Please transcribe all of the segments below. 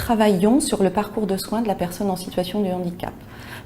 travaillons sur le parcours de soins de la personne en situation de handicap.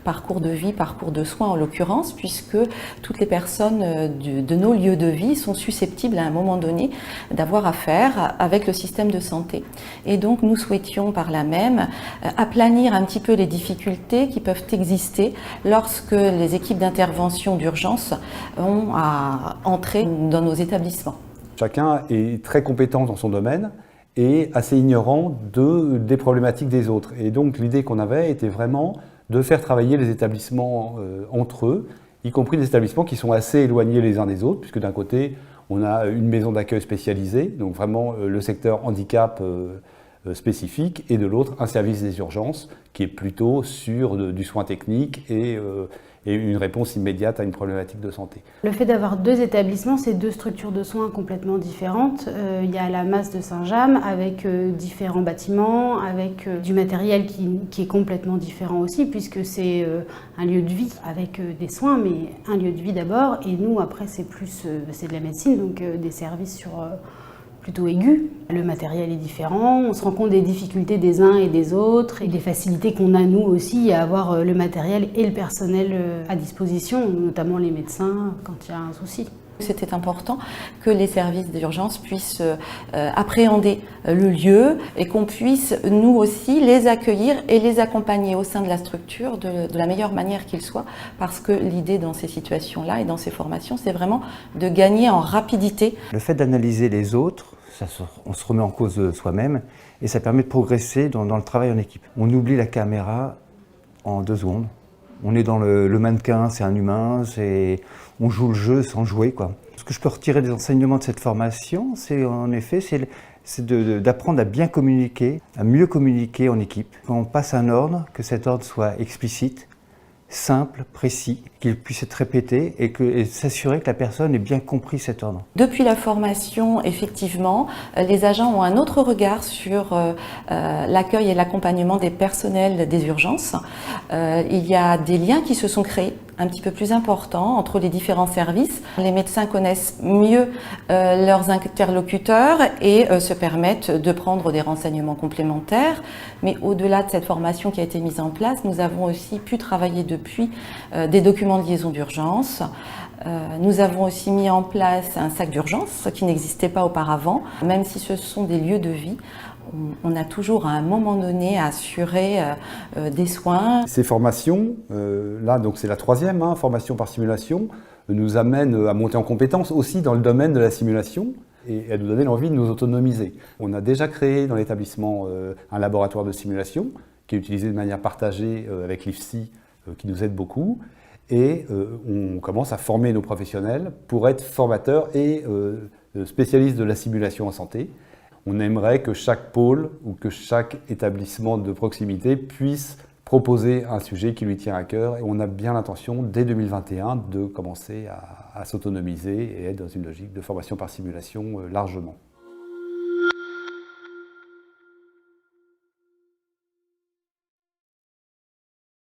Parcours de vie, parcours de soins en l'occurrence, puisque toutes les personnes de nos lieux de vie sont susceptibles à un moment donné d'avoir affaire avec le système de santé. Et donc nous souhaitions par là même aplanir un petit peu les difficultés qui peuvent exister lorsque les équipes d'intervention d'urgence ont à entrer dans nos établissements. Chacun est très compétent dans son domaine et assez ignorant des problématiques des autres. Et donc l'idée qu'on avait était vraiment de faire travailler les établissements entre eux, y compris des établissements qui sont assez éloignés les uns des autres, puisque d'un côté, on a une maison d'accueil spécialisée, donc vraiment le secteur handicap spécifique, et de l'autre, un service des urgences qui est plutôt sur du soin technique et une réponse immédiate à une problématique de santé. Le fait d'avoir deux établissements, c'est deux structures de soins complètement différentes. Il y a la Masse de Saint-James avec différents bâtiments, avec du matériel qui est complètement différent aussi, puisque c'est un lieu de vie avec des soins, mais un lieu de vie d'abord, et nous après c'est de la médecine, donc des services plutôt aigus. Le matériel est différent, on se rend compte des difficultés des uns et des autres et des facilités qu'on a nous aussi à avoir le matériel et le personnel à disposition, notamment les médecins quand il y a un souci. C'était important que les services d'urgence puissent appréhender le lieu et qu'on puisse nous aussi les accueillir et les accompagner au sein de la structure de la meilleure manière qu'il soit, parce que l'idée dans ces situations-là et dans ces formations, c'est vraiment de gagner en rapidité. Le fait d'analyser les autres, on se remet en cause soi-même et ça permet de progresser dans le travail en équipe. On oublie la caméra en 2 secondes. On est dans le mannequin, c'est un humain, on joue le jeu sans jouer, quoi. Ce que je peux retirer des enseignements de cette formation, c'est en effet d'apprendre à bien communiquer, à mieux communiquer en équipe. Quand on passe un ordre, que cet ordre soit explicite, simple, précis, qu'il puisse être répété et s'assurer que la personne ait bien compris cet ordre. Depuis la formation, effectivement, les agents ont un autre regard sur l'accueil et l'accompagnement des personnels des urgences. Il y a des liens qui se sont créés un petit peu plus importants entre les différents services. Les médecins connaissent mieux leurs interlocuteurs et se permettent de prendre des renseignements complémentaires. Mais au-delà de cette formation qui a été mise en place, nous avons aussi pu travailler depuis des documents de liaison d'urgence. Nous avons aussi mis en place un sac d'urgence qui n'existait pas auparavant. Même si ce sont des lieux de vie, on a toujours à un moment donné à assurer des soins. Ces formations, là donc c'est la 3e, formation par simulation, nous amènent à monter en compétence aussi dans le domaine de la simulation et à nous donner l'envie de nous autonomiser. On a déjà créé dans l'établissement un laboratoire de simulation qui est utilisé de manière partagée avec l'IFSI qui nous aide beaucoup. Et on commence à former nos professionnels pour être formateurs et spécialistes de la simulation en santé. On aimerait que chaque pôle ou que chaque établissement de proximité puisse proposer un sujet qui lui tient à cœur. Et on a bien l'intention, dès 2021, de commencer à s'autonomiser et être dans une logique de formation par simulation largement.